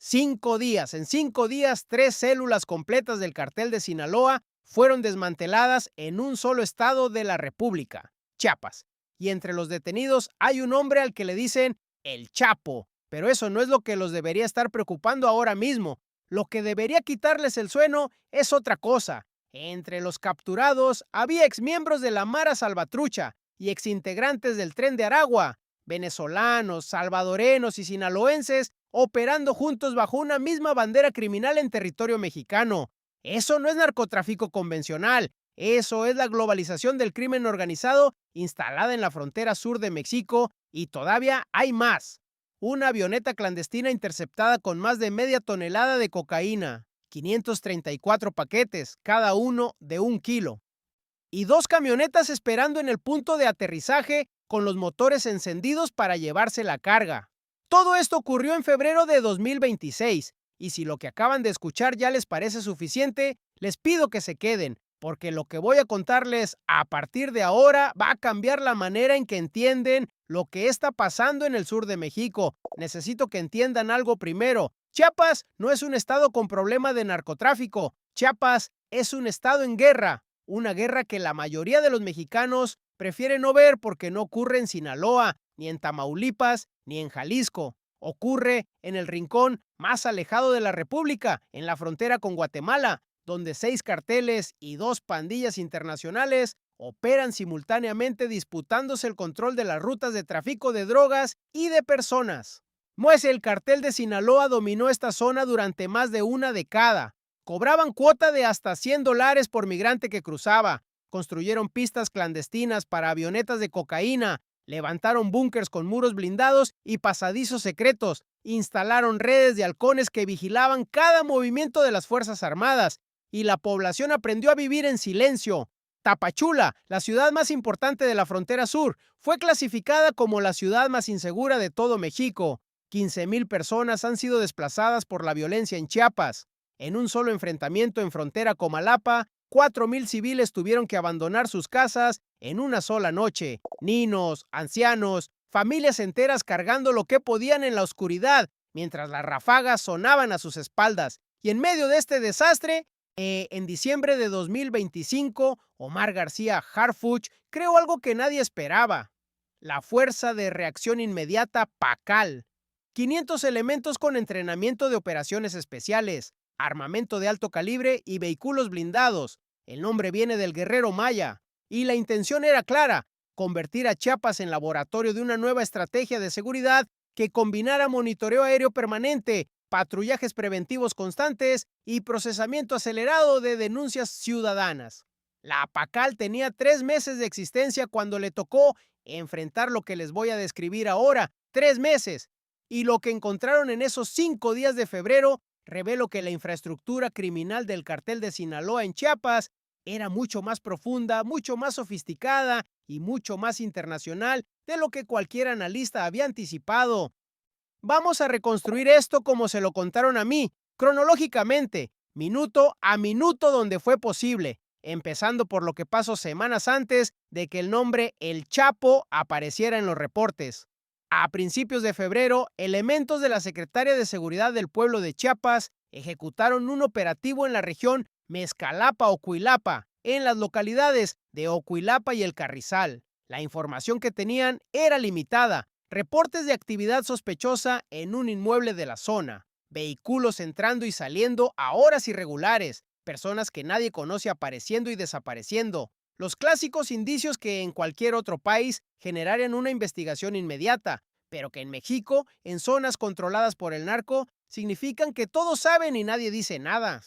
5 días. En 5 días, 3 células completas del cartel de Sinaloa fueron desmanteladas en un solo estado de la República, Chiapas. Y entre los detenidos hay un hombre al que le dicen el Chapo. Pero eso no es lo que los debería estar preocupando ahora mismo. Lo que debería quitarles el sueño es otra cosa. Entre los capturados había exmiembros de la Mara Salvatrucha y exintegrantes del Tren de Aragua, venezolanos, salvadoreños y sinaloenses operando juntos bajo una misma bandera criminal en territorio mexicano. Eso no es narcotráfico convencional, eso es la globalización del crimen organizado instalada en la frontera sur de México, y todavía hay más. Una avioneta clandestina interceptada con más de media tonelada de cocaína, 534 paquetes, cada uno de 1 kilo, y 2 camionetas esperando en el punto de aterrizaje con los motores encendidos para llevarse la carga. Todo esto ocurrió en febrero de 2026, y si lo que acaban de escuchar ya les parece suficiente, les pido que se queden, porque lo que voy a contarles a partir de ahora va a cambiar la manera en que entienden lo que está pasando en el sur de México. Necesito que entiendan algo primero. Chiapas no es un estado con problema de narcotráfico. Chiapas es un estado en guerra. Una guerra que la mayoría de los mexicanos prefieren no ver porque no ocurre en Sinaloa, ni en Tamaulipas, ni en Jalisco. Ocurre en el rincón más alejado de la República, en la frontera con Guatemala, donde 6 carteles y 2 pandillas internacionales operan simultáneamente disputándose el control de las rutas de tráfico de drogas y de personas. El cartel de Sinaloa dominó esta zona durante más de una década. Cobraban cuota de hasta $100 por migrante que cruzaba, construyeron pistas clandestinas para avionetas de cocaína, levantaron búnkers con muros blindados y pasadizos secretos, instalaron redes de halcones que vigilaban cada movimiento de las Fuerzas Armadas, y la población aprendió a vivir en silencio. Tapachula, la ciudad más importante de la frontera sur, fue clasificada como la ciudad más insegura de todo México. 15,000 personas han sido desplazadas por la violencia en Chiapas. En un solo enfrentamiento en frontera Comalapa, 4,000 civiles tuvieron que abandonar sus casas en una sola noche. Niños, ancianos, familias enteras cargando lo que podían en la oscuridad, mientras las ráfagas sonaban a sus espaldas. Y en medio de este desastre, en diciembre de 2025, Omar García Harfuch creó algo que nadie esperaba: la Fuerza de Reacción Inmediata PACAL. 500 elementos con entrenamiento de operaciones especiales, armamento de alto calibre y vehículos blindados. El nombre viene del guerrero maya, y la intención era clara: convertir a Chiapas en laboratorio de una nueva estrategia de seguridad que combinara monitoreo aéreo permanente, patrullajes preventivos constantes y procesamiento acelerado de denuncias ciudadanas. La PACAL tenía 3 meses de existencia cuando le tocó enfrentar lo que les voy a describir ahora. 3 meses. Y lo que encontraron en esos 5 días de febrero reveló que la infraestructura criminal del cartel de Sinaloa en Chiapas era mucho más profunda, mucho más sofisticada y mucho más internacional de lo que cualquier analista había anticipado. Vamos a reconstruir esto como se lo contaron a mí, cronológicamente, minuto a minuto donde fue posible, empezando por lo que pasó semanas antes de que el nombre El Chapo apareciera en los reportes. A principios de febrero, elementos de la Secretaría de Seguridad del Pueblo de Chiapas ejecutaron un operativo en la región Mezcalapa-Ocuilapa, en las localidades de Ocuilapa y El Carrizal. La información que tenían era limitada: reportes de actividad sospechosa en un inmueble de la zona, vehículos entrando y saliendo a horas irregulares, personas que nadie conoce apareciendo y desapareciendo. Los clásicos indicios que en cualquier otro país generarían una investigación inmediata, pero que en México, en zonas controladas por el narco, significan que todos saben y nadie dice nada.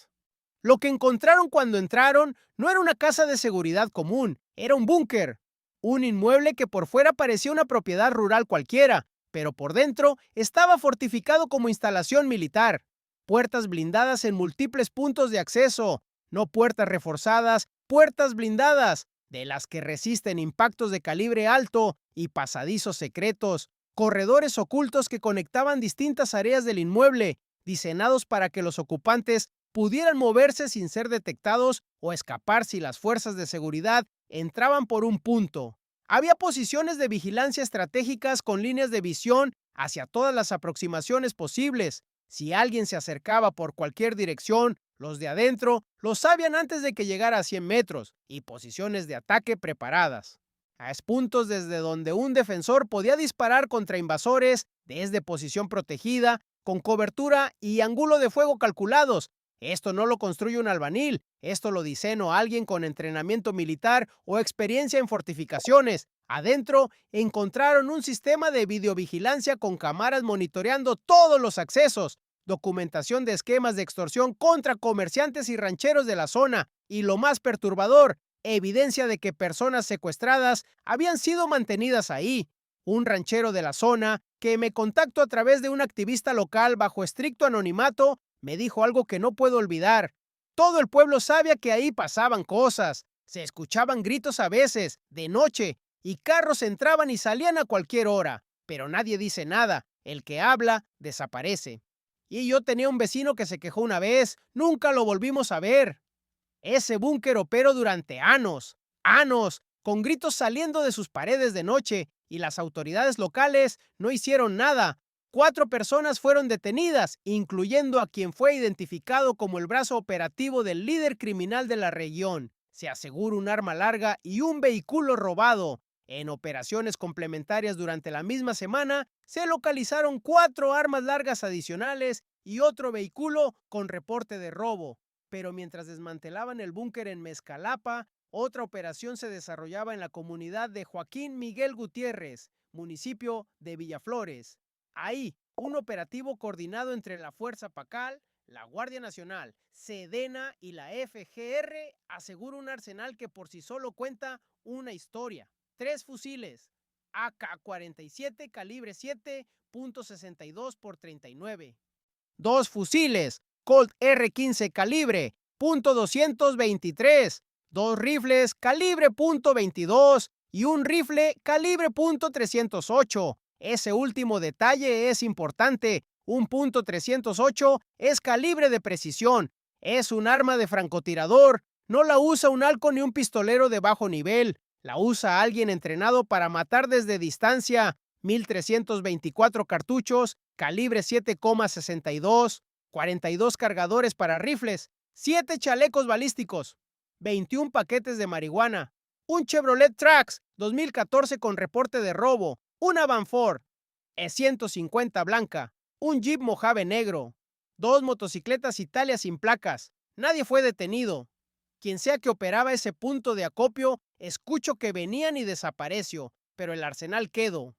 Lo que encontraron cuando entraron no era una casa de seguridad común, era un búnker. Un inmueble que por fuera parecía una propiedad rural cualquiera, pero por dentro estaba fortificado como instalación militar. Puertas blindadas en múltiples puntos de acceso, no puertas reforzadas, puertas blindadas, de las que resisten impactos de calibre alto, y pasadizos secretos, corredores ocultos que conectaban distintas áreas del inmueble, diseñados para que los ocupantes pudieran moverse sin ser detectados o escapar si las fuerzas de seguridad entraban por un punto. Había posiciones de vigilancia estratégicas con líneas de visión hacia todas las aproximaciones posibles. Si alguien se acercaba por cualquier dirección, los de adentro lo sabían antes de que llegara a 100 metros y posiciones de ataque preparadas. A puntos desde donde un defensor podía disparar contra invasores desde posición protegida, con cobertura y ángulo de fuego calculados. Esto no lo construye un albañil, esto lo diseñó alguien con entrenamiento militar o experiencia en fortificaciones. Adentro encontraron un sistema de videovigilancia con cámaras monitoreando todos los accesos, documentación de esquemas de extorsión contra comerciantes y rancheros de la zona, y lo más perturbador, evidencia de que personas secuestradas habían sido mantenidas ahí. Un ranchero de la zona, que me contactó a través de un activista local bajo estricto anonimato, me dijo algo que no puedo olvidar. Todo el pueblo sabía que ahí pasaban cosas. Se escuchaban gritos a veces, de noche, y carros entraban y salían a cualquier hora. Pero nadie dice nada. El que habla, desaparece. Y yo tenía un vecino que se quejó una vez. Nunca lo volvimos a ver. Ese búnker operó durante años, con gritos saliendo de sus paredes de noche, y las autoridades locales no hicieron nada. 4 personas fueron detenidas, incluyendo a quien fue identificado como el brazo operativo del líder criminal de la región. Se asegura un arma larga y un vehículo robado. En operaciones complementarias durante la misma semana, se localizaron 4 armas largas adicionales y otro vehículo con reporte de robo. Pero mientras desmantelaban el búnker en Mezcalapa, otra operación se desarrollaba en la comunidad de Joaquín Miguel Gutiérrez, municipio de Villaflores. Ahí, un operativo coordinado entre la Fuerza Pacal, la Guardia Nacional, Sedena y la FGR asegura un arsenal que por sí solo cuenta una historia. 3 fusiles AK-47 calibre 7.62 por 39. 2 fusiles Colt R-15 calibre .223, 2 rifles calibre .22 y un rifle calibre .308. Ese último detalle es importante. Un .308 es calibre de precisión. Es un arma de francotirador. No la usa un halcón ni un pistolero de bajo nivel. La usa alguien entrenado para matar desde distancia. 1324 cartuchos, calibre 7,62. 42 cargadores para rifles, 7 chalecos balísticos, 21 paquetes de marihuana, un Chevrolet Trax 2014 con reporte de robo, una Van Ford E150 blanca, un Jeep Mojave negro, 2 motocicletas Italia sin placas. Nadie fue detenido. Quien sea que operaba ese punto de acopio, escucho que venían y desapareció, pero el arsenal quedó.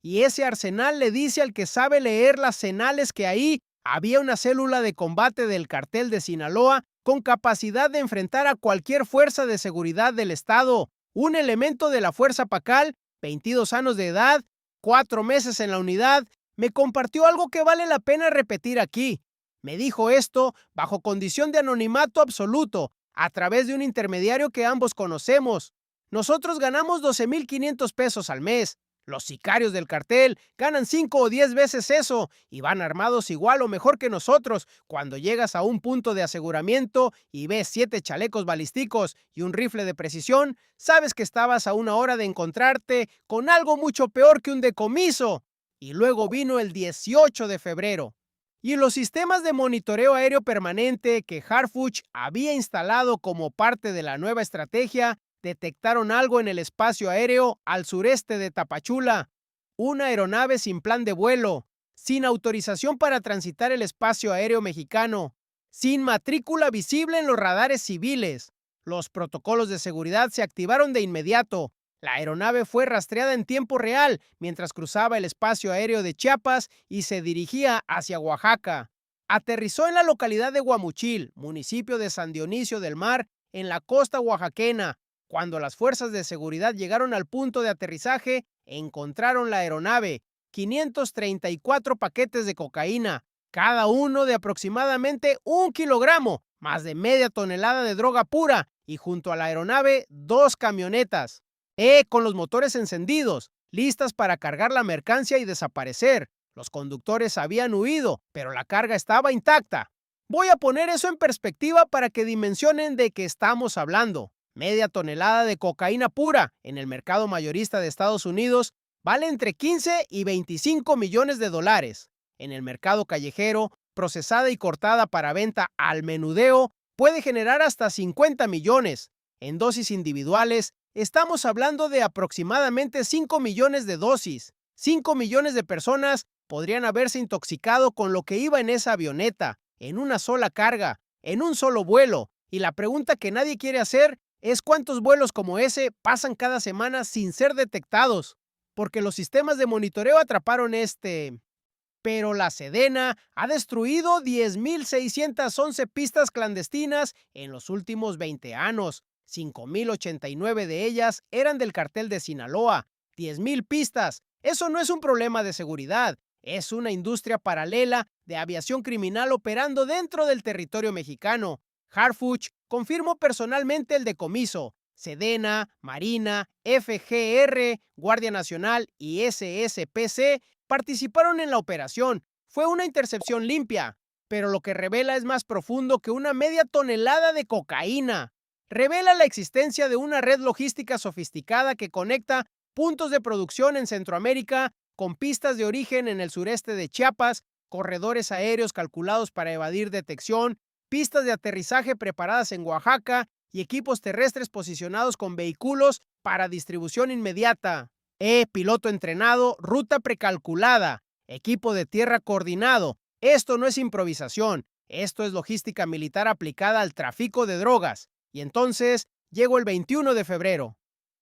Y ese arsenal le dice al que sabe leer las señales que ahí había una célula de combate del cartel de Sinaloa con capacidad de enfrentar a cualquier fuerza de seguridad del estado. Un elemento de la Fuerza Pacal, 22 años de edad, 4 meses en la unidad, me compartió algo que vale la pena repetir aquí. Me dijo esto bajo condición de anonimato absoluto, a través de un intermediario que ambos conocemos. Nosotros ganamos 12,500 pesos al mes. Los sicarios del cartel ganan 5 o 10 veces eso y van armados igual o mejor que nosotros. Cuando llegas a un punto de aseguramiento y ves 7 chalecos balísticos y un rifle de precisión, sabes que estabas a una hora de encontrarte con algo mucho peor que un decomiso. Y luego vino el 18 de febrero. Y los sistemas de monitoreo aéreo permanente que Harfuch había instalado como parte de la nueva estrategia detectaron algo en el espacio aéreo al sureste de Tapachula. Una aeronave sin plan de vuelo, sin autorización para transitar el espacio aéreo mexicano, sin matrícula visible en los radares civiles. Los protocolos de seguridad se activaron de inmediato. La aeronave fue rastreada en tiempo real mientras cruzaba el espacio aéreo de Chiapas y se dirigía hacia Oaxaca. Aterrizó en la localidad de Guamuchil, municipio de San Dionisio del Mar, en la costa oaxaquena. Cuando las fuerzas de seguridad llegaron al punto de aterrizaje, encontraron la aeronave, 534 paquetes de cocaína, cada uno de aproximadamente 1 kilogramo, más de media tonelada de droga pura, y junto a la aeronave 2 camionetas, con los motores encendidos, listas para cargar la mercancía y desaparecer. Los conductores habían huido, pero la carga estaba intacta. Voy a poner eso en perspectiva para que dimensionen de qué estamos hablando. Media tonelada de cocaína pura en el mercado mayorista de Estados Unidos vale entre 15 y 25 millones de dólares. En el mercado callejero, procesada y cortada para venta al menudeo, puede generar hasta 50 millones. En dosis individuales, estamos hablando de aproximadamente 5 millones de dosis. 5 millones de personas podrían haberse intoxicado con lo que iba en esa avioneta, en una sola carga, en un solo vuelo. Y la pregunta que nadie quiere hacer es cuántos vuelos como ese pasan cada semana sin ser detectados, porque los sistemas de monitoreo atraparon Pero la Sedena ha destruido 10.611 pistas clandestinas en los últimos 20 años. 5.089 de ellas eran del cartel de Sinaloa. 10.000 pistas. Eso no es un problema de seguridad. Es una industria paralela de aviación criminal operando dentro del territorio mexicano. Harfuch confirmó personalmente el decomiso. Sedena, Marina, FGR, Guardia Nacional y SSPC participaron en la operación. Fue una intercepción limpia, pero lo que revela es más profundo que una media tonelada de cocaína. Revela la existencia de una red logística sofisticada que conecta puntos de producción en Centroamérica con pistas de origen en el sureste de Chiapas, corredores aéreos calculados para evadir detección, pistas de aterrizaje preparadas en Oaxaca y equipos terrestres posicionados con vehículos para distribución inmediata. Piloto entrenado, ruta precalculada, equipo de tierra coordinado. Esto no es improvisación, esto es logística militar aplicada al tráfico de drogas. Y entonces llegó el 21 de febrero.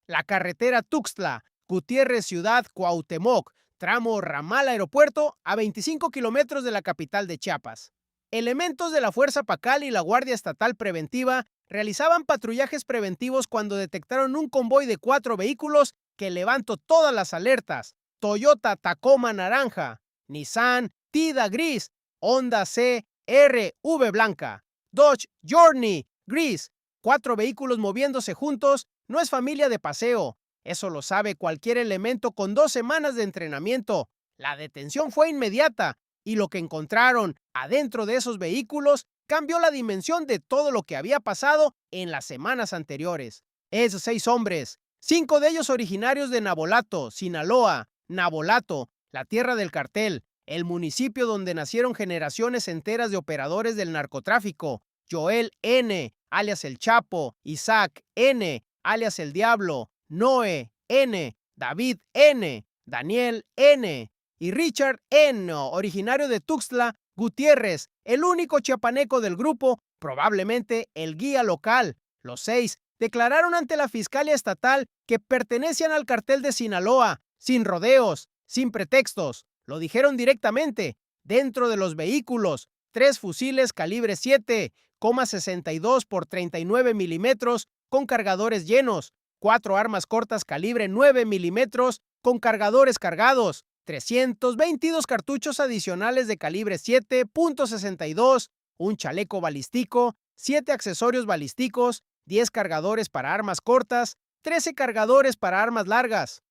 La carretera Tuxtla, Gutiérrez Ciudad Cuauhtémoc, tramo ramal aeropuerto a 25 kilómetros de la capital de Chiapas. Elementos de la Fuerza Pacal y la Guardia Estatal Preventiva realizaban patrullajes preventivos cuando detectaron un convoy de 4 vehículos que levantó todas las alertas. Toyota Tacoma naranja, Nissan Tida gris, Honda CR-V blanca, Dodge Journey gris. 4 vehículos moviéndose juntos no es familia de paseo. Eso lo sabe cualquier elemento con 2 semanas de entrenamiento. La detención fue inmediata y lo que encontraron adentro de esos vehículos cambió la dimensión de todo lo que había pasado en las semanas anteriores. Esos 6 hombres, 5 de ellos originarios de Navolato, Sinaloa. Navolato, la tierra del cartel, el municipio donde nacieron generaciones enteras de operadores del narcotráfico. Joel N., alias El Chapo, Isaac N., alias El Diablo, Noé N., David N., Daniel N. y Richard N., originario de Tuxtla Gutiérrez, el único chiapaneco del grupo, probablemente el guía local. Los 6 declararon ante la Fiscalía Estatal que pertenecían al cartel de Sinaloa, sin rodeos, sin pretextos. Lo dijeron directamente. Dentro de los vehículos, 3 fusiles calibre 7,62 por 39 milímetros con cargadores llenos, 4 armas cortas calibre 9 milímetros con cargadores cargados, 322 cartuchos adicionales de calibre 7,62, un chaleco balístico, 7 accesorios balísticos, 10 cargadores para armas cortas, 13 cargadores para armas largas,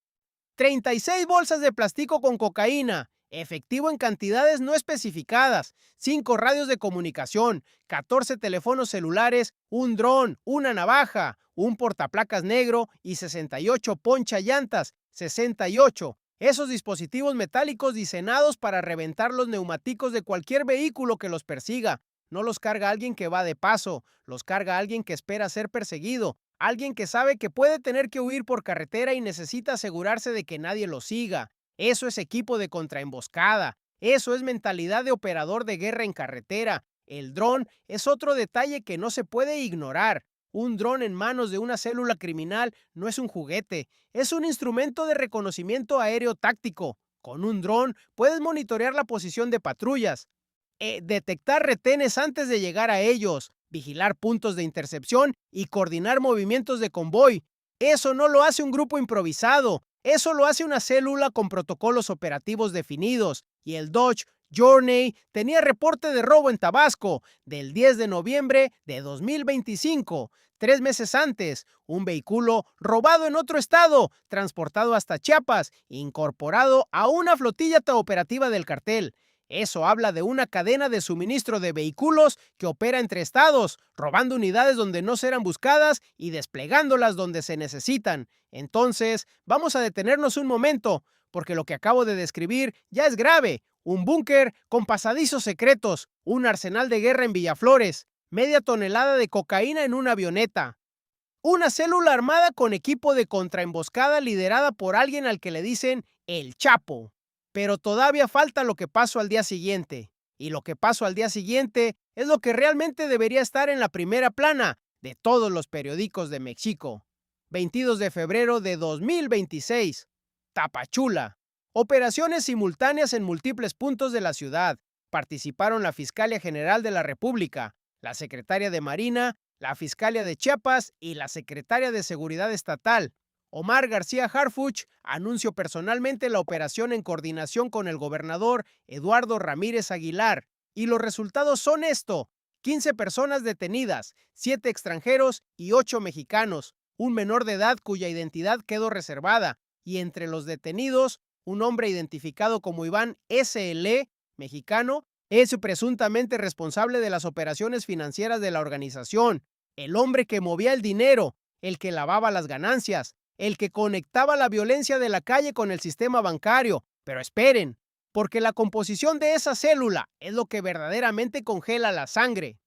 36 bolsas de plástico con cocaína, efectivo en cantidades no especificadas, 5 radios de comunicación, 14 teléfonos celulares, un dron, una navaja, un portaplacas negro y 68 poncha llantas, 68. Esos dispositivos metálicos diseñados para reventar los neumáticos de cualquier vehículo que los persiga. No los carga alguien que va de paso, los carga alguien que espera ser perseguido, alguien que sabe que puede tener que huir por carretera y necesita asegurarse de que nadie lo siga. Eso es equipo de contraemboscada. Eso es mentalidad de operador de guerra en carretera. El dron es otro detalle que no se puede ignorar. Un dron en manos de una célula criminal no es un juguete, es un instrumento de reconocimiento aéreo táctico. Con un dron puedes monitorear la posición de patrullas, detectar retenes antes de llegar a ellos, vigilar puntos de intercepción y coordinar movimientos de convoy. Eso no lo hace un grupo improvisado, eso lo hace una célula con protocolos operativos definidos. Y el Dodge Journey tenía reporte de robo en Tabasco del 10 de noviembre de 2025, 3 meses antes, un vehículo robado en otro estado, transportado hasta Chiapas, incorporado a una flotilla operativa del cartel. Eso habla de una cadena de suministro de vehículos que opera entre estados, robando unidades donde no serán buscadas y desplegándolas donde se necesitan. Entonces, vamos a detenernos un momento, porque lo que acabo de describir ya es grave. un búnker con pasadizos secretos, un arsenal de guerra en Villaflores, media tonelada de cocaína en una avioneta, una célula armada con equipo de contraemboscada liderada por alguien al que le dicen el Chapo. Pero todavía falta lo que pasó al día siguiente. Y lo que pasó al día siguiente es lo que realmente debería estar en la primera plana de todos los periódicos de México. 22 de febrero de 2026. Tapachula. Operaciones simultáneas en múltiples puntos de la ciudad. Participaron la Fiscalía General de la República, la Secretaria de Marina, la Fiscalía de Chiapas y la Secretaria de Seguridad Estatal. Omar García Harfuch anunció personalmente la operación en coordinación con el gobernador Eduardo Ramírez Aguilar. Y los resultados son esto: 15 personas detenidas, 7 extranjeros y 8 mexicanos, un menor de edad cuya identidad quedó reservada, y entre los detenidos, un hombre identificado como Iván S.L., mexicano, es presuntamente responsable de las operaciones financieras de la organización, el hombre que movía el dinero, el que lavaba las ganancias, el que conectaba la violencia de la calle con el sistema bancario. Pero esperen, porque la composición de esa célula es lo que verdaderamente congela la sangre.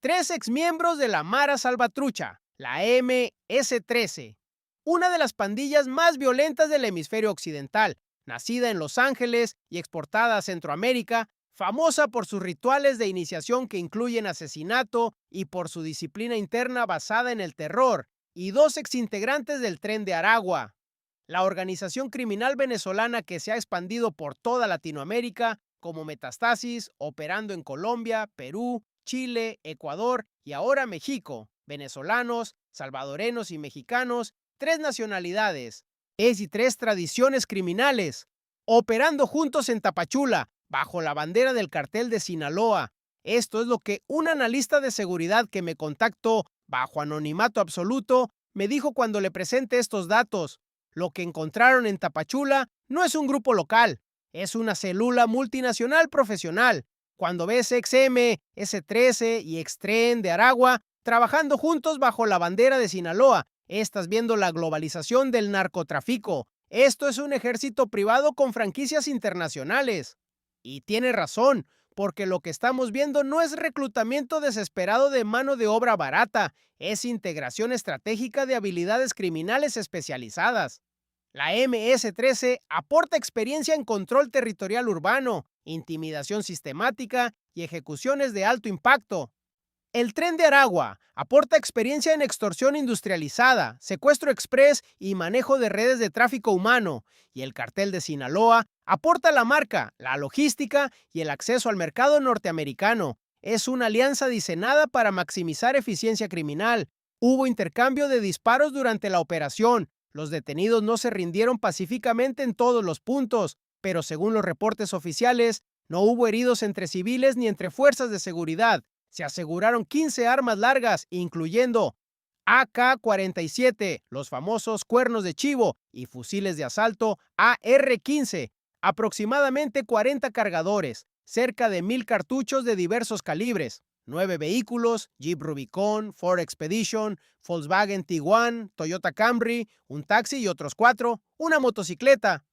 3 exmiembros de la Mara Salvatrucha, la MS-13, una de las pandillas más violentas del hemisferio occidental, nacida en Los Ángeles y exportada a Centroamérica, famosa por sus rituales de iniciación que incluyen asesinato y por su disciplina interna basada en el terror, y 2 exintegrantes del Tren de Aragua, la organización criminal venezolana que se ha expandido por toda Latinoamérica como Metastasis, operando en Colombia, Perú, Chile, Ecuador y ahora México. Venezolanos, salvadoreños y mexicanos, 3 nacionalidades, y 3 tradiciones criminales, operando juntos en Tapachula, bajo la bandera del cartel de Sinaloa. Esto es lo que un analista de seguridad que me contactó bajo anonimato absoluto me dijo cuando le presenté estos datos. Lo que encontraron en Tapachula no es un grupo local, es una célula multinacional profesional. Cuando ves XM, S13 y Extren de Aragua trabajando juntos bajo la bandera de Sinaloa, estás viendo la globalización del narcotráfico. Esto es un ejército privado con franquicias internacionales. Y tiene razón, porque lo que estamos viendo no es reclutamiento desesperado de mano de obra barata, es integración estratégica de habilidades criminales especializadas. La MS-13 aporta experiencia en control territorial urbano, intimidación sistemática y ejecuciones de alto impacto. El Tren de Aragua aporta experiencia en extorsión industrializada, secuestro express y manejo de redes de tráfico humano. Y el Cartel de Sinaloa aporta la marca, la logística y el acceso al mercado norteamericano. Es una alianza diseñada para maximizar eficiencia criminal. Hubo intercambio de disparos durante la operación. Los detenidos no se rindieron pacíficamente en todos los puntos, pero según los reportes oficiales, no hubo heridos entre civiles ni entre fuerzas de seguridad. Se aseguraron 15 armas largas, incluyendo AK-47, los famosos cuernos de chivo, y fusiles de asalto AR-15, aproximadamente 40 cargadores, cerca de 1,000 cartuchos de diversos calibres, 9 vehículos, Jeep Rubicon, Ford Expedition, Volkswagen Tiguan, Toyota Camry, un taxi y otros 4, una motocicleta,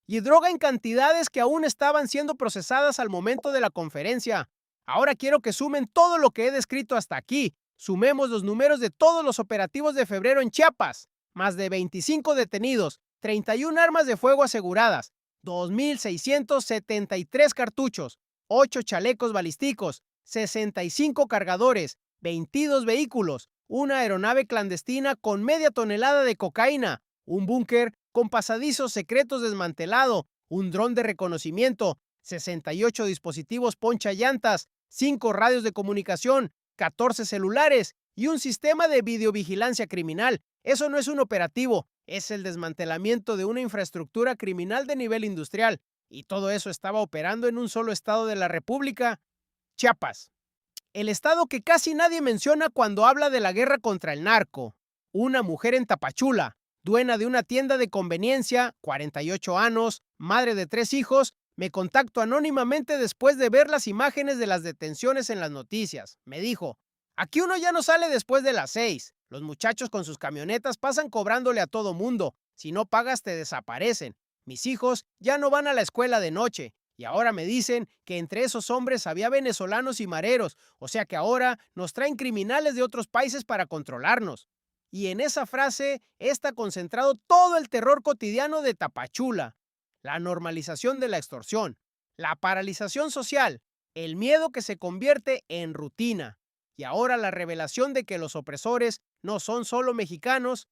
y droga en cantidades que aún estaban siendo procesadas al momento de la conferencia. Ahora quiero que sumen todo lo que he descrito hasta aquí. Sumemos los números de todos los operativos de febrero en Chiapas. Más de 25 detenidos, 31 armas de fuego aseguradas, 2,673 cartuchos, 8 chalecos balísticos, 65 cargadores, 22 vehículos, una aeronave clandestina con media tonelada de cocaína, un búnker con pasadizos secretos desmantelado, un dron de reconocimiento, 68 dispositivos ponchallantas, 5 radios de comunicación, 14 celulares y un sistema de videovigilancia criminal. Eso no es un operativo, es el desmantelamiento de una infraestructura criminal de nivel industrial. Y todo eso estaba operando en un solo estado de la República, Chiapas. El estado que casi nadie menciona cuando habla de la guerra contra el narco. Una mujer en Tapachula, dueña de una tienda de conveniencia, 48 años, madre de 3 hijos, me contactó anónimamente después de ver las imágenes de las detenciones en las noticias. Me dijo, aquí uno ya no sale después de las 6. Los muchachos con sus camionetas pasan cobrándole a todo mundo. Si no pagas te desaparecen. Mis hijos ya no van a la escuela de noche. Y ahora me dicen que entre esos hombres había venezolanos y mareros, o sea que ahora nos traen criminales de otros países para controlarnos. Y en esa frase está concentrado todo el terror cotidiano de Tapachula, la normalización de la extorsión, la paralización social, el miedo que se convierte en rutina, y ahora la revelación de que los opresores no son solo mexicanos,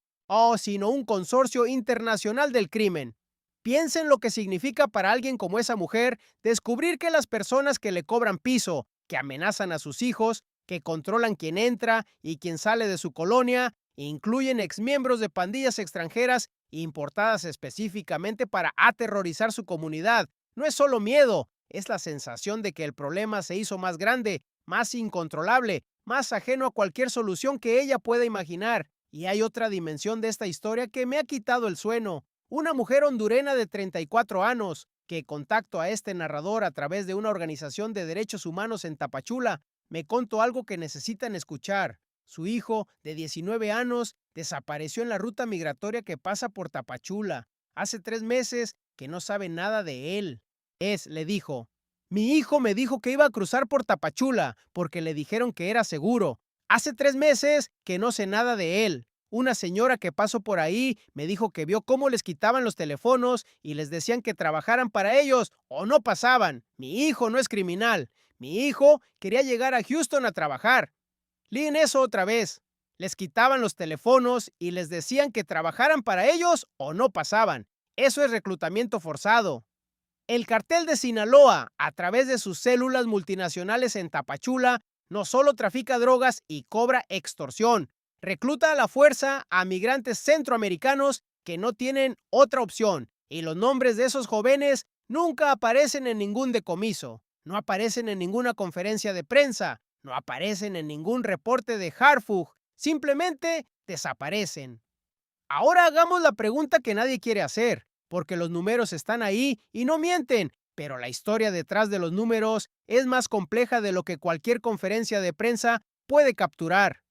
sino un consorcio internacional del crimen. Piensen lo que significa para alguien como esa mujer descubrir que las personas que le cobran piso, que amenazan a sus hijos, que controlan quién entra y quién sale de su colonia, incluyen exmiembros de pandillas extranjeras importadas específicamente para aterrorizar su comunidad. No es solo miedo, es la sensación de que el problema se hizo más grande, más incontrolable, más ajeno a cualquier solución que ella pueda imaginar. Y hay otra dimensión de esta historia que me ha quitado el sueño. Una mujer hondurena de 34 años, que contacto a este narrador a través de una organización de derechos humanos en Tapachula, me contó algo que necesitan escuchar. Su hijo, de 19 años, desapareció en la ruta migratoria que pasa por Tapachula. Hace 3 meses que no sabe nada de él. Le dijo, mi hijo me dijo que iba a cruzar por Tapachula porque le dijeron que era seguro. Hace 3 meses que no sé nada de él. Una señora que pasó por ahí me dijo que vio cómo les quitaban los teléfonos y les decían que trabajaran para ellos o no pasaban. Mi hijo no es criminal. Mi hijo quería llegar a Houston a trabajar. Leen eso otra vez. Les quitaban los teléfonos y les decían que trabajaran para ellos o no pasaban. Eso es reclutamiento forzado. El cartel de Sinaloa, a través de sus células multinacionales en Tapachula, no solo trafica drogas y cobra extorsión, recluta a la fuerza a migrantes centroamericanos que no tienen otra opción, y los nombres de esos jóvenes nunca aparecen en ningún decomiso, no aparecen en ninguna conferencia de prensa, no aparecen en ningún reporte de Harfug, simplemente desaparecen. Ahora hagamos la pregunta que nadie quiere hacer, porque los números están ahí y no mienten, pero la historia detrás de los números es más compleja de lo que cualquier conferencia de prensa puede capturar.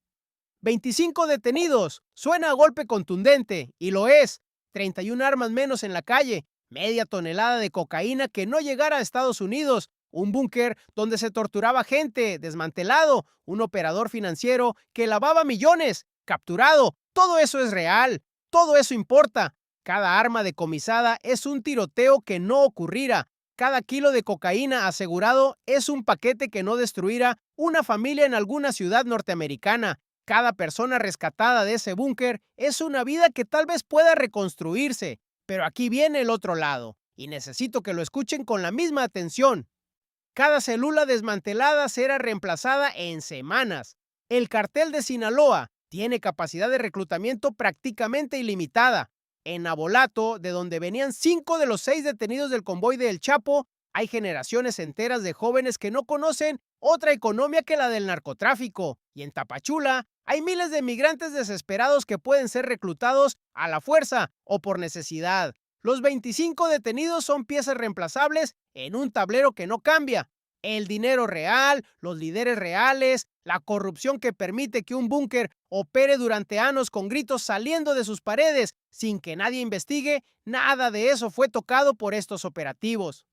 25 detenidos, suena a golpe contundente, y lo es. 31 armas menos en la calle, media tonelada de cocaína que no llegara a Estados Unidos, un búnker donde se torturaba gente, desmantelado, un operador financiero que lavaba millones, capturado. Todo eso es real, todo eso importa. Cada arma decomisada es un tiroteo que no ocurrirá. Cada kilo de cocaína asegurado es un paquete que no destruirá una familia en alguna ciudad norteamericana. Cada persona rescatada de ese búnker es una vida que tal vez pueda reconstruirse. Pero aquí viene el otro lado, y necesito que lo escuchen con la misma atención. Cada célula desmantelada será reemplazada en semanas. El cartel de Sinaloa tiene capacidad de reclutamiento prácticamente ilimitada. En Navolato, de donde venían 5 de los 6 detenidos del convoy de El Chapo, hay generaciones enteras de jóvenes que no conocen otra economía que la del narcotráfico. Y en Tapachula hay miles de migrantes desesperados que pueden ser reclutados a la fuerza o por necesidad. Los 25 detenidos son piezas reemplazables en un tablero que no cambia. El dinero real, los líderes reales, la corrupción que permite que un búnker opere durante años con gritos saliendo de sus paredes sin que nadie investigue, nada de eso fue tocado por estos operativos.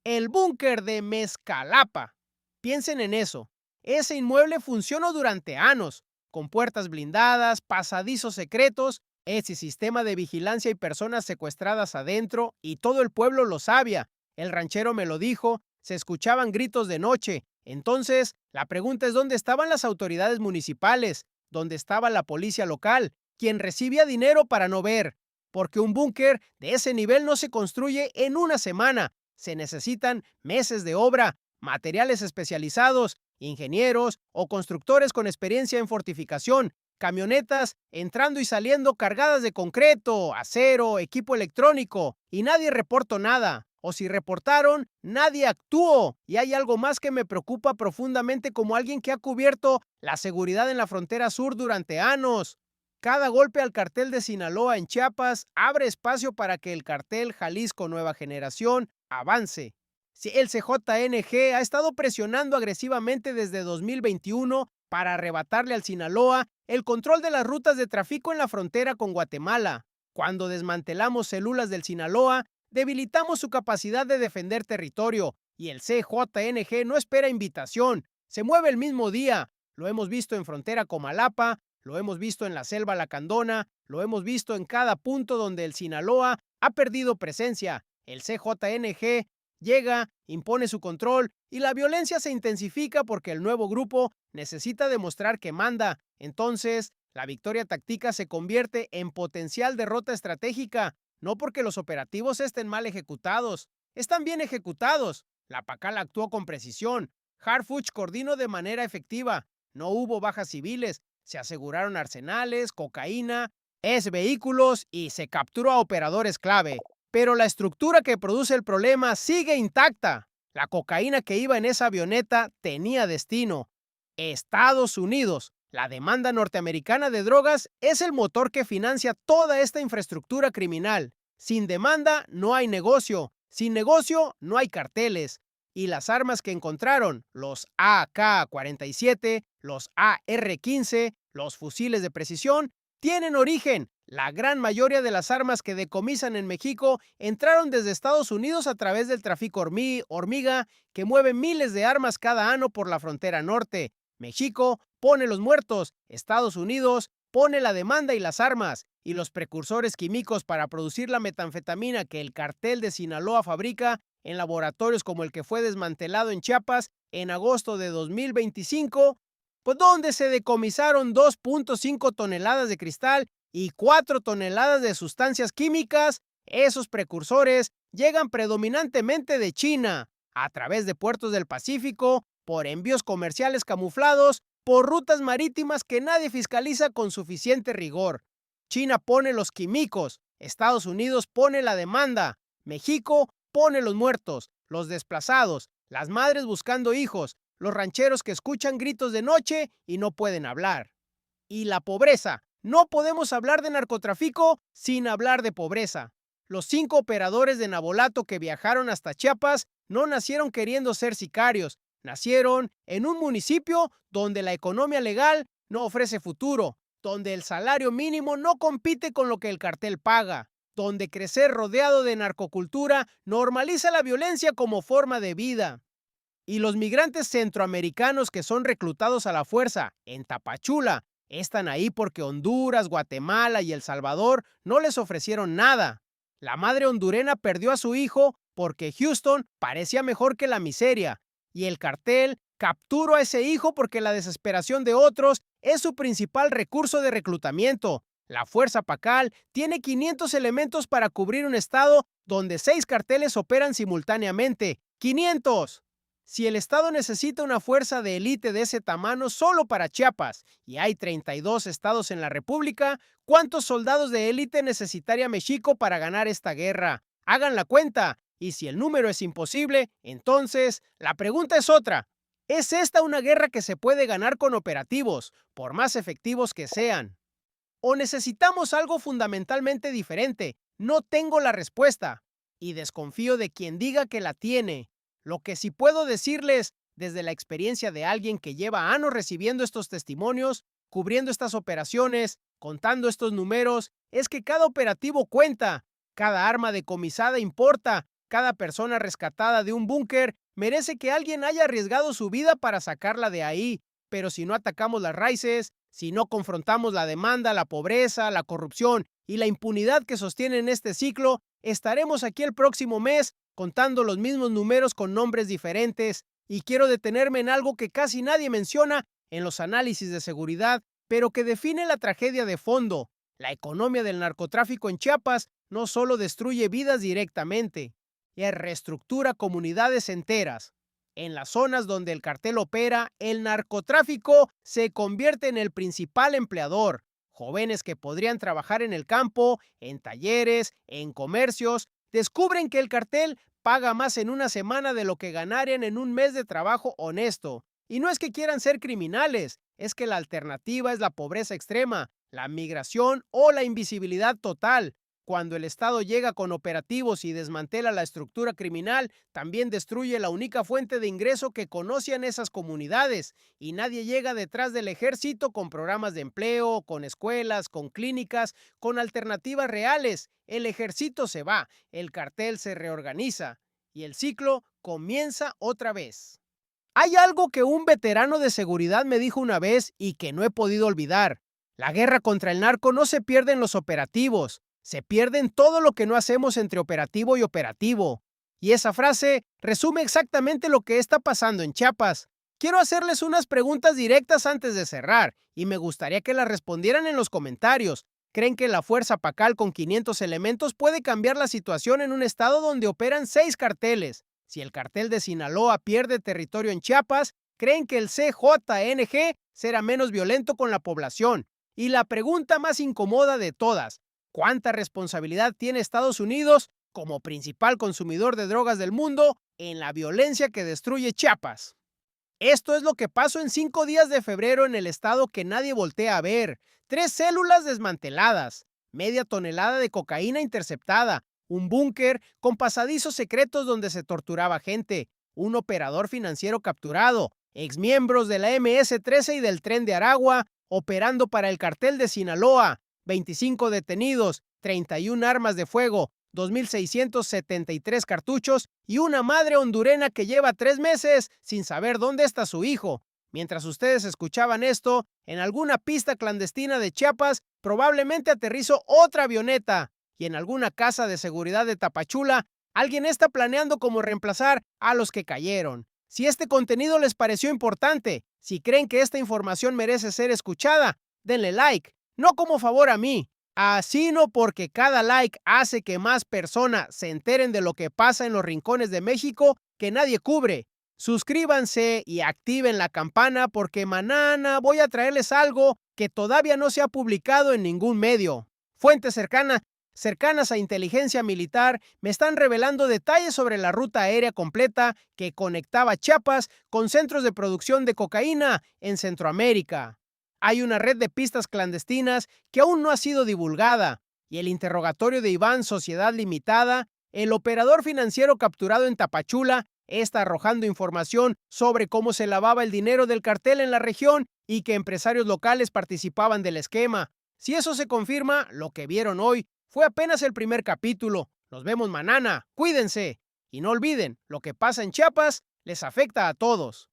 El búnker de Mezcalapa. Piensen en eso. Ese inmueble funcionó durante años, con puertas blindadas, pasadizos secretos, ese sistema de vigilancia y personas secuestradas adentro, y todo el pueblo lo sabía. El ranchero me lo dijo, se escuchaban gritos de noche. Entonces, la pregunta es dónde estaban las autoridades municipales, dónde estaba la policía local, quien recibía dinero para no ver, porque un búnker de ese nivel no se construye en una semana. Se necesitan meses de obra, materiales especializados, ingenieros o constructores con experiencia en fortificación, camionetas entrando y saliendo cargadas de concreto, acero, equipo electrónico, y nadie reportó nada. O si reportaron, nadie actuó. Y hay algo más que me preocupa profundamente como alguien que ha cubierto la seguridad en la frontera sur durante años. Cada golpe al cartel de Sinaloa en Chiapas abre espacio para que el cartel Jalisco Nueva Generación avance. Si el CJNG ha estado presionando agresivamente desde 2021 para arrebatarle al Sinaloa el control de las rutas de tráfico en la frontera con Guatemala. Cuando desmantelamos células del Sinaloa, Debilitamos su capacidad de defender territorio y el CJNG no espera invitación. Se mueve el mismo día. Lo hemos visto en frontera Comalapa, lo hemos visto en la selva Lacandona, lo hemos visto en cada punto donde el Sinaloa ha perdido presencia. El CJNG llega, impone su control y la violencia se intensifica porque el nuevo grupo necesita demostrar que manda. Entonces, la victoria táctica se convierte en potencial derrota estratégica, no porque los operativos estén mal ejecutados, están bien ejecutados. La PACAL actuó con precisión, Harfuch coordinó de manera efectiva, no hubo bajas civiles, se aseguraron arsenales, cocaína, vehículos y se capturó a operadores clave. Pero la estructura que produce el problema sigue intacta. La cocaína que iba en esa avioneta tenía destino: Estados Unidos. La demanda norteamericana de drogas es el motor que financia toda esta infraestructura criminal. Sin demanda no hay negocio, sin negocio no hay carteles. Y las armas que encontraron, los AK-47, los AR-15, los fusiles de precisión, tienen origen. La gran mayoría de las armas que decomisan en México entraron desde Estados Unidos a través del tráfico hormiga, que mueve miles de armas cada año por la frontera norte. México pone los muertos, Estados Unidos pone la demanda y las armas, y los precursores químicos para producir la metanfetamina que el cartel de Sinaloa fabrica en laboratorios como el que fue desmantelado en Chiapas en agosto de 2025, pues donde se decomisaron 2.5 toneladas de cristal y 4 toneladas de sustancias químicas. Esos precursores llegan predominantemente de China, a través de puertos del Pacífico, por envíos comerciales camuflados, por rutas marítimas que nadie fiscaliza con suficiente rigor. China pone los químicos, Estados Unidos pone la demanda, México pone los muertos, los desplazados, las madres buscando hijos, los rancheros que escuchan gritos de noche y no pueden hablar. Y la pobreza. No podemos hablar de narcotráfico sin hablar de pobreza. Los 5 operadores de Nabolato que viajaron hasta Chiapas no nacieron queriendo ser sicarios, nacieron en un municipio donde la economía legal no ofrece futuro, donde el salario mínimo no compite con lo que el cartel paga, donde crecer rodeado de narcocultura normaliza la violencia como forma de vida. Y los migrantes centroamericanos que son reclutados a la fuerza en Tapachula están ahí porque Honduras, Guatemala y El Salvador no les ofrecieron nada. La madre hondurena perdió a su hijo porque Houston parecía mejor que la miseria, y el cartel capturó a ese hijo porque la desesperación de otros es su principal recurso de reclutamiento. La Fuerza PACAL tiene 500 elementos para cubrir un estado donde 6 carteles operan simultáneamente. ¡500! Si el Estado necesita una fuerza de élite de ese tamaño solo para Chiapas, y hay 32 estados en la República, ¿cuántos soldados de élite necesitaría México para ganar esta guerra? Hagan la cuenta, y si el número es imposible, entonces la pregunta es otra. ¿Es esta una guerra que se puede ganar con operativos, por más efectivos que sean? ¿O necesitamos algo fundamentalmente diferente? No tengo la respuesta, y desconfío de quien diga que la tiene. Lo que sí puedo decirles, desde la experiencia de alguien que lleva años recibiendo estos testimonios, cubriendo estas operaciones, contando estos números, es que cada operativo cuenta, cada arma decomisada importa, cada persona rescatada de un búnker merece que alguien haya arriesgado su vida para sacarla de ahí. Pero si no atacamos las raíces, si no confrontamos la demanda, la pobreza, la corrupción y la impunidad que sostienen este ciclo, estaremos aquí el próximo mes contando los mismos números con nombres diferentes. Y quiero detenerme en algo que casi nadie menciona en los análisis de seguridad, pero que define la tragedia de fondo. La economía del narcotráfico en Chiapas no solo destruye vidas directamente, reestructura comunidades enteras. En las zonas donde el cartel opera, el narcotráfico se convierte en el principal empleador. Jóvenes que podrían trabajar en el campo, en talleres, en comercios, descubren que el cartel paga más en una semana de lo que ganarían en un mes de trabajo honesto. Y no es que quieran ser criminales, es que la alternativa es la pobreza extrema, la migración o la invisibilidad total. Cuando el Estado llega con operativos y desmantela la estructura criminal, también destruye la única fuente de ingreso que conocían esas comunidades, y nadie llega detrás del ejército con programas de empleo, con escuelas, con clínicas, con alternativas reales. El ejército se va, el cartel se reorganiza y el ciclo comienza otra vez. Hay algo que un veterano de seguridad me dijo una vez y que no he podido olvidar. La guerra contra el narco no se pierde en los operativos, se pierde en todo lo que no hacemos entre operativo y operativo. Y esa frase resume exactamente lo que está pasando en Chiapas. Quiero hacerles unas preguntas directas antes de cerrar, y me gustaría que las respondieran en los comentarios. ¿Creen que la Fuerza Pacal con 500 elementos puede cambiar la situación en un estado donde operan 6 carteles? Si el cartel de Sinaloa pierde territorio en Chiapas, ¿creen que el CJNG será menos violento con la población? Y la pregunta más incómoda de todas, ¿cuánta responsabilidad tiene Estados Unidos como principal consumidor de drogas del mundo en la violencia que destruye Chiapas? Esto es lo que pasó en 5 días de febrero en el estado que nadie voltea a ver. 3 células desmanteladas, media tonelada de cocaína interceptada, un búnker con pasadizos secretos donde se torturaba gente, un operador financiero capturado, exmiembros de la MS-13 y del Tren de Aragua operando para el cartel de Sinaloa, 25 detenidos, 31 armas de fuego, 2,673 cartuchos y una madre hondurena que lleva 3 meses sin saber dónde está su hijo. Mientras ustedes escuchaban esto, en alguna pista clandestina de Chiapas probablemente aterrizó otra avioneta y en alguna casa de seguridad de Tapachula alguien está planeando cómo reemplazar a los que cayeron. Si este contenido les pareció importante, si creen que esta información merece ser escuchada, denle like, no como favor a mí, sino porque cada like hace que más personas se enteren de lo que pasa en los rincones de México que nadie cubre. Suscríbanse y activen la campana porque mañana voy a traerles algo que todavía no se ha publicado en ningún medio. Fuentes cercanas a inteligencia militar me están revelando detalles sobre la ruta aérea completa que conectaba Chiapas con centros de producción de cocaína en Centroamérica. Hay una red de pistas clandestinas que aún no ha sido divulgada, y el interrogatorio de Iván Sociedad Limitada, el operador financiero capturado en Tapachula, está arrojando información sobre cómo se lavaba el dinero del cartel en la región y que empresarios locales participaban del esquema. Si eso se confirma, lo que vieron hoy fue apenas el primer capítulo. Nos vemos mañana. Cuídense. Y no olviden, lo que pasa en Chiapas les afecta a todos.